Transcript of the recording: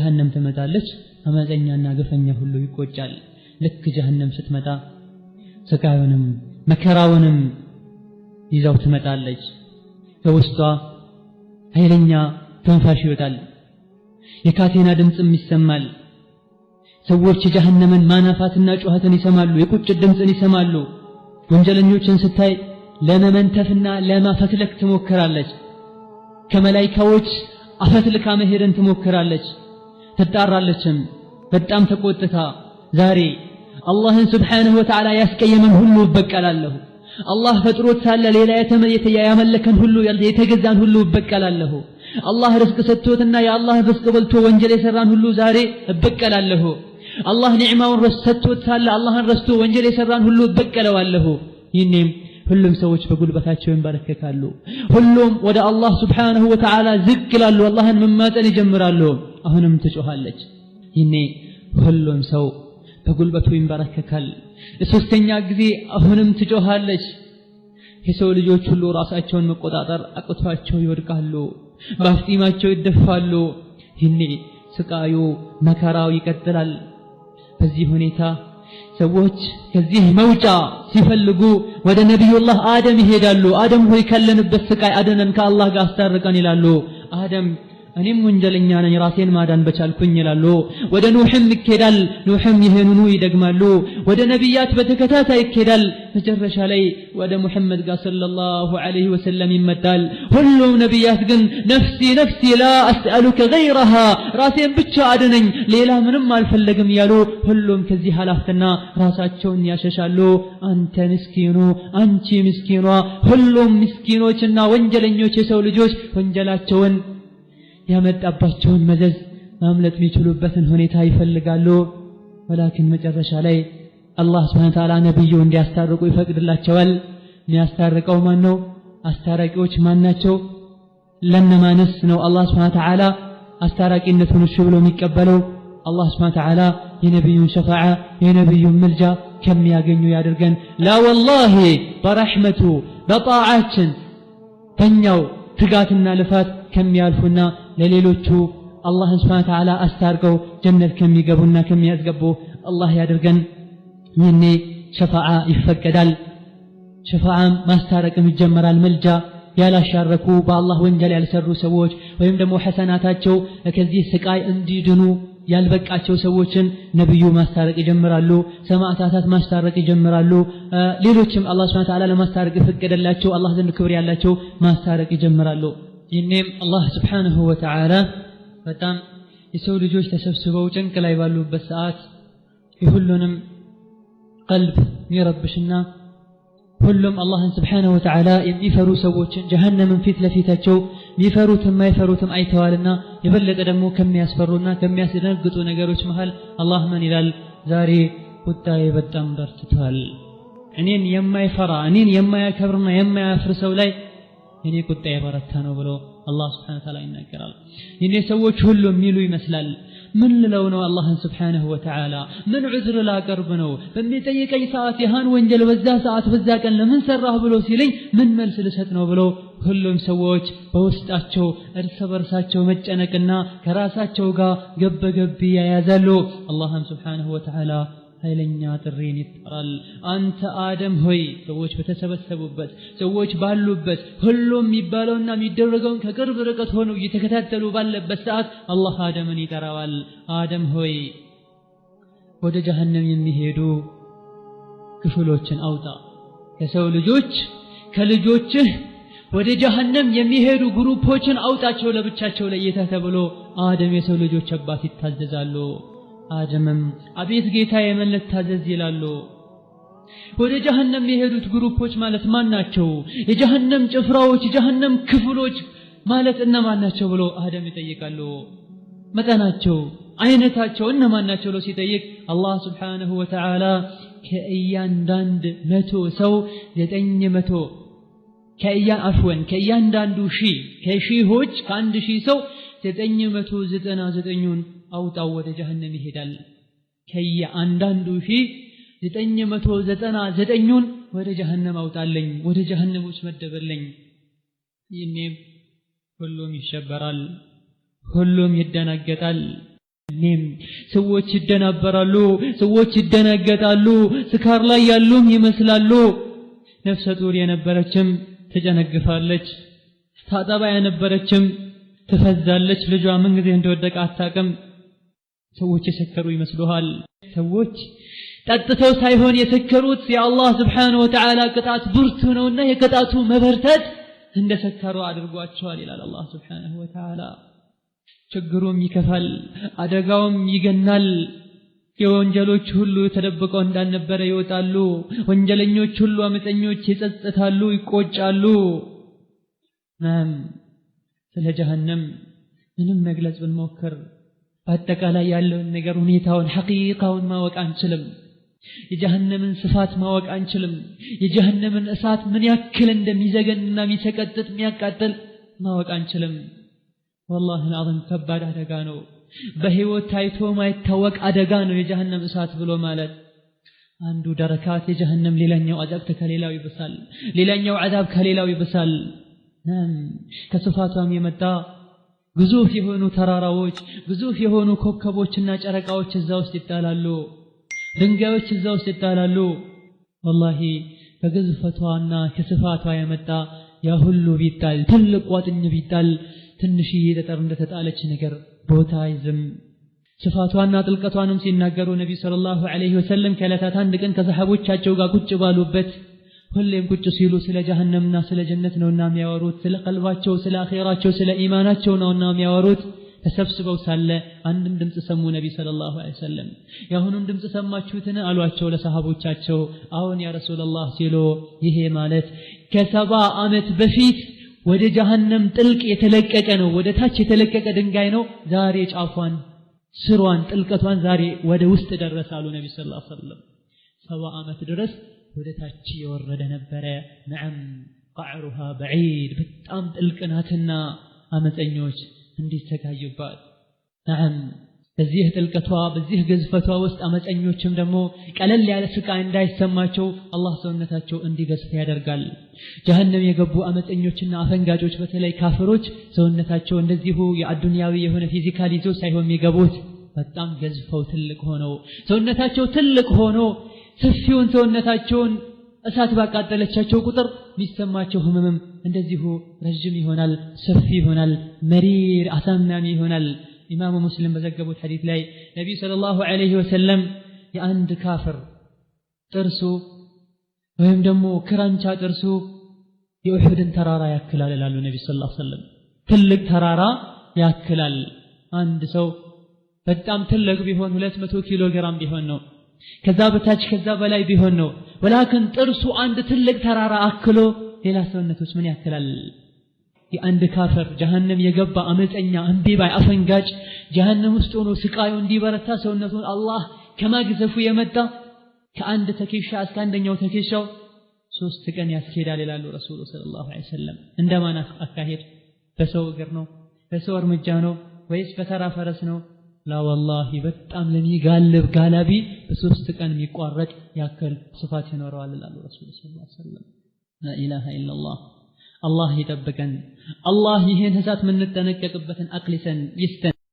ጀሃነም ትመጣለች አመፀኛና ግፈኛ ሁሉ ይቆጫል ልክ ጀሃነም ስትመጣ ስቃዩንም መከራውንም ይዛው ትመጣለች ከውስጧ ኃይለኛ ትንፋሽ ይወጣል የካቴና ድምጽም ይሰማል ሰዎች ጀሃነምን ማናፋትና ጩኸትን ይሰማሉ የቁጭት ድምጽን ይሰማሉ ወንጀለኞችን ስታይ ለመመንተፍና ለማፈትለክ ትሞክራለች ከመላእክቶች አፈትልካ መሄድን ትሞክራለች ትጣራለችም በጣም ተቆጥታ ዛሬ አላህን Subhanahu Wa Ta'ala ያስቀየመን ሁሉ በቀላለሁ አላህ ፈጥሮት ሳለ ሌላ ያመለከን ሁሉ የተገዛን ሁሉ በቀላለሁ አላህ ርዝቅ ሰጥቶትና የአላህ ርዝቅ በልቶ ወንጀል የሰራን ሁሉ ዛሬ በቀላለሁ አላህ ኒዕማውን ሰጥቶት ሳለ አላህን ረስቶ ወንጀል የሰራን ሁሉ በቀለዋለሁ ይህንም ሁሉም ሰዎች በጉልበታቸው ይንበረከካሉ ሁሉም ወደ አላህ Subhanahu Wa Ta'ala ዝቅ ይላሉ አላህን መማጠን ይጀምራሉ አሁንም ትጮሃለች ይህኔ ሁሉም ሰው በጉልበቱ ይንበረከካል ለሶስተኛ ጊዜ አሁንም ትጮሃለች የሰው ልጆች ሁሉ ራሳቸውን መቆጣጠር አቅቷቸው ይወድቃሉ በአፍጢማቸው ይደፋሉ ይህኔ ስቃዩ መከራው ይቀጥላል በዚህ ሁኔታ ሰዎች ከዚህ መውጫ ሲፈልጉ ወደ ነብዩላህ አደም ይሄዳሉ አደም ሆይ ካለንበት ስቃይ አደነን ከአላህ ጋር አስታርቀን ይላሉ አደም እኔም ወንጀለኛ ነኝ ራሴን ማዳን በቻልኩኝ ይላሉ ወደ ኑህም ይኬዳል ኑህም ይሄንኑ ይደግማሉ ወደ ነብያት በተከታታይ ይኬዳል መጨረሻ ላይ ወደ ሙሐመድ ጋር ሰለላሁ ዐለይሂ ወሰለም ይመጣል ሁሉም ነብያት ግን ነፍሲ ነፍሲ ላ አስአሉከ ገይረሃ ራሴን ብቻ አድነኝ ሌላ ምንም አልፈልግም ያሉ ሁሉም ከዚህ ሐላፍትና ራሳቸውን ያሸሻሉ አንተ ምስኪኑ አንቺ ምስኪኗ ሁሉም ምስኪኖችና ወንጀለኞች የሰው ልጆች ወንጀላቸውን ያመጣባቸውን መዘዝ ማምለጥ የሚችሉበትን ሁኔታ ይፈልጋሉ ወላኪን መጨረሻ ላይ አላህ Subhanahu Wa Ta'ala ነብዩ እንዲያስታርቁ ይፈቅድላቸዋል የሚያስታርቀው ማን ነው አስታራቂዎች ማን ናቸው ለነማንስ ነው አላህ Subhanahu Wa Ta'ala አስታራቂነቱን እሺ ብሎ የሚቀበለው አላህ Subhanahu Wa Ta'ala የነብዩን ሸፋዓ የነብዩን ምልጃ ከሚያገኙ ያድርገን ላ ወላሂ በረህመቱ በጣዓችን በእኛው ትጋትና ልፋት ከሚያልፉና ለሌሎቹ አላህ Subhanahu Wa Ta'ala አስታርቀው ጀነት ከሚገቡና ከሚያስገቡ አላህ ያድርገን ይህኔ ሸፋዓ ይፈቀዳል ሸፋዓም ማስታረቅም ይጀመራል መልጃ ያላሻረኩ በአላህ ወንጀል ያልሰሩ ሰዎች ወይም ደግሞ ሐሰናታቸው ከዚህ ስቃይ እንዲድኑ ያልበቃቸው ሰዎችን ነብዩ ማስታረቅ ይጀምራሉ ሰማዕታት ማስታረቅ ይጀምራሉ ሌሎችም አላህ Subhanahu Wa Ta'ala ለማስታረቅ ይፈቀደላቸው አላህ ዘንድ ክብር ያላቸው ማስታረቅ ይጀምራሉ ይህኔም አላህ Subhanahu Wa Ta'ala በጣም የሰው ልጆች ተሰብስበው ጭንቅ ላይ ባሉበት ሰዓት የሁሉንም ቀልብ የሚረብሽና ሁሉም አላህን Subhanahu Wa Ta'ala የሚፈሩ ሰዎችን ጀሃነምን ፊት ለፊታቸው የሚፈሩትም ማይፈሩትም አይተዋልና የበለጠ ደግሞ ከሚያስፈሩና ከሚያስደነግጡ ነገሮች መሃል አላህ ምን ይላል ዛሬ ቁጣዬ በጣም በርትቷል እኔን የማይፈራ እኔን የማያከብርና የማያፍር ሰው ላይ እኔ ቁጣዬ በረታ ነው ብሎ አላህ Subhanahu Wa Ta'ala ይናገራል ይሄ ሰዎች ሁሉ የሚሉ ይመስላል ምን ልለው ነው አላህን Subhanahu Wa Ta'ala ምን ዑዝር ላቀርብ ነው በሚጠይቀኝ ሰዓት ይሃን ወንጀል በዛ ሰዓት በዛ ቀን ለምን ሰራህ ብሎ ሲለኝ ምን መልስ ልሰጥ ነው ብሎ ሁሉም ሰዎች በውስጣቸው እርስ በርሳቸው መጨነቅና ከራሳቸው ጋር ገበገብ ያያዛሉ አላህም Subhanahu Wa Ta'ala ኃይለኛ ጥሪን ይጠራል አንተ አደም ሆይ ሰዎች በተሰበሰቡበት ሰዎች ባሉበት ሁሉም የሚባለውና የሚደረገውን ከቅርብ ርቀት ሆነው እየተከታተሉ ባለበት ሰዓት አላህ አደምን ይጠራዋል አደም ሆይ ወደ ጀሃነም የሚሄዱ ክፍሎችን አውጣ ከሰው ልጆች ከልጆችህ ወደ ጀሃነም የሚሄዱ ግሩፖችን አውጣቸው ለብቻቸው ለየተህ ተብሎ አደም የሰው ልጆች አባት ይታዘዛሉ አደምም አቤት ጌታዬ ምን ልታዘዝ ይላሉ ወደ ጀሃነም የሄዱት ግሩፖች ማለት ማን ናቸው የጀሃነም ጭፍራዎች የጀሃነም ክፍሎች ማለት እነማን ናቸው ብሎ አደም ይጠይቃሉ መጠናቸው አይነታቸው እነማን ናቸው ብሎ ሲጠይቅ አላህ Subhanahu Wa Ta'ala ከእያንዳንዱ 100 ሰው 900 ከእያንዳንዱ ሺህ ከሺሆች ከአንድ ሺህ ሰው 999ን አውጣው ወደ ጀሃነም ይሄዳል ከየአንዳንዱ ሺህ 999ን ወደ ጀሃነም አውጣልኝ ወደ ጀሃነሞች መደበልኝ ይህኔም ሁሉም ይሸበራል ሁሉም ይደናገጣል ሰዎች ይደናበራሉ፣ ሰዎች ይደነገጣሉ፣ ስካር ላይ ያሉም ይመስላሉ። ነፍሰ ጡር የነበረችም ትጨነግፋለች፣ ታጠባ የነበረችም ትፈዛለች። ልጇ ምን ጊዜ እንደወደቀ አታውቅም። ሰዎች የሰከሩ ይመስሉሃል። ሰዎች ጠጥተው ሳይሆን የሰከሩት የአላህ Subhanahu Wa Ta'ala ቅጣት ብርቱ ነውና የቅጣቱ መበርታት እንደሰከሩ አድርጓቸዋል ይላል አላህ Subhanahu Wa Ta'ala። ችግሩም ይከፋል፣ አደጋውም ይገናል። የወንጀሎች ሁሉ ተደብቀው እንዳልነበረ ይወጣሉ። ወንጀለኞች ሁሉ አመፀኞች ይጸጸታሉ፣ ይቆጫሉ። ስለ ጀሃነም ምንም መግለጽ ብንሞክር በአጠቃላይ ያለውን ነገር ሁኔታውን ሐቂቃውን ማወቅ አንችልም። የጀሃነምን ስፋት ማወቅ አንችልም። የጀሃነምን እሳት ምን ያክል እንደሚዘገንና የሚሰቀጥጥ የሚያቃጥል ማወቅ አንችልም። والله العظيم ከባድ አደጋ ነው። በህይወት ታይቶ ማይታወቅ አደጋ ነው የጀሃነም እሳት ብሎ ማለት። አንዱ ደረካት የጀሃነም ሌላኛው አዛብ ከሌላው ይብሳል፣ ሌላኛው አዛብ ከሌላው ይብሳል። ከስፋቷም የመጣ ግዙፍ የሆኑ ተራራዎች፣ ግዙፍ የሆኑ ኮከቦችና ጨረቃዎች እዛ ውስጥ ይጣላሉ፣ ድንጋዮች እዛ ውስጥ ይጣላሉ። والله ከግዝፈቷና ከስፋቷ የመጣ ያ ሁሉ ቢጣል፣ ትልቅ ቋጥኝ ቢጣል ትንሽዬ ጠጠር እንደተጣለች ነገር ቦታ አይዝም። ስፋቷና ጥልቀቷንም ሲናገሩ ነብዩ ሰለላሁ ዐለይሂ ወሰለም ከዕለታት አንድ ቀን ከሰሃቦቻቸው ጋር ቁጭ ባሉበት ሁሌም ቁጭ ሲሉ ስለ ጀሃነምና ስለ ጀነት ነውና የሚያወሩት፣ ስለ ቀልባቸው፣ ስለ አኺራቸው፣ ስለ ኢማናቸው ነውና የሚያወሩት። ተሰብስበው ሳለ አንድም ድምጽ ሰሙ ነብዩ ሰለላሁ ዐለይሂ ወሰለም። ያሁኑን ድምጽ ሰማችሁትን አሏቸው ለሰሃቦቻቸው። አሁን ያ ረሱላህ ሲሉ ይሄ ማለት ከ70 ዓመት በፊት ወደ ጀሃነም ጥልቅ የተለቀቀ ነው፣ ወደ ታች የተለቀቀ ድንጋይ ነው። ዛሬ ጫፏን፣ ስሯን፣ ጥልቀቷን ዛሬ ወደ ውስጥ ደረሳሉ ነብዩ ሰለላሁ ዐለይሂ ወሰለም። 70 ዓመት ድረስ ወደ ታች የወረደ ነበረ። ነዓም قعرها بعيد በጣም ጥልቅ ናትና አመፀኞች እንዲሰቃዩባት። ነዓም በዚህ ጥልቀቷ በዚህ ግዝፈቷ ውስጥ አመፀኞችም ደግሞ ቀለል ያለ ስቃይ እንዳይሰማቸው አላህ ሰውነታቸው እንዲገዝፍ ያደርጋል። ጀሃነም የገቡ አመፀኞችና አፈንጋጮች በተለይ ካፍሮች ሰውነታቸው እንደዚሁ የአዱንያዊ የሆነ ፊዚካል ይዞ ሳይሆን የሚገቡት በጣም ገዝፈው ትልቅ ሆነው ሰውነታቸው ትልቅ ሆኖ ሰፊውን ሰውነታቸውን እሳት ባቃጠለቻቸው ቁጥር የሚሰማቸው ህመምም እንደዚሁ ረጅም ይሆናል፣ ሰፊ ይሆናል፣ መሪር አሳማሚ ይሆናል። ኢማሙ ሙስሊም በዘገቡት ሐዲስ ላይ ነብዩ ሰለላሁ ዐለይሂ ወሰለም የአንድ ካፍር ጥርሱ ወይም ደግሞ ክራንቻ ጥርሱ የኡሁድን ተራራ ያክላል ይላሉ ነብዩ ሰለላሁ ዐለይሂ ወሰለም። ትልቅ ተራራ ያክላል። አንድ ሰው በጣም ትልቅ ቢሆን 200 ኪሎ ግራም ቢሆን ነው፣ ከዛ በታች ከዛ በላይ ቢሆን ነው። ወላኪን ጥርሱ አንድ ትልቅ ተራራ አክሎ ሌላ ሰውነቶች ምን ያክላል? የአንድ ካፍር ጀሃነም የገባ አመፀኛ እንቢባይ አፈንጋጭ ጀሃነም ውስጥ ሆኖ ስቃዩ እንዲበረታ ሰውነቱን አላህ ከማግዘፉ የመጣ ከአንድ ተኬሻ እስከ አንደኛው ተኬሻው 3 ቀን ያስኬዳል ይላሉ ረሱሉ ሰለላሁ ዐለይሂ ወሰለም። እንደማን አካሄድ? በሰው እግር ነው? በሰው እርምጃ ነው? ወይስ በተራ ፈረስ ነው? ላ ወላሂ በጣም ለሚጋልብ ጋላቢ በ3 ቀን የሚቋረጥ ያክል ስፋት ይኖረዋል ይላሉ ረሱሉ ሰለላሁ ዐለይሂ ወሰለም። ላ ኢላሃ ኢላላህ። አላህ ይጠብቀን። አላህ ይህን እሳት የምንጠነቀቅበትን አቅል ይስጠን።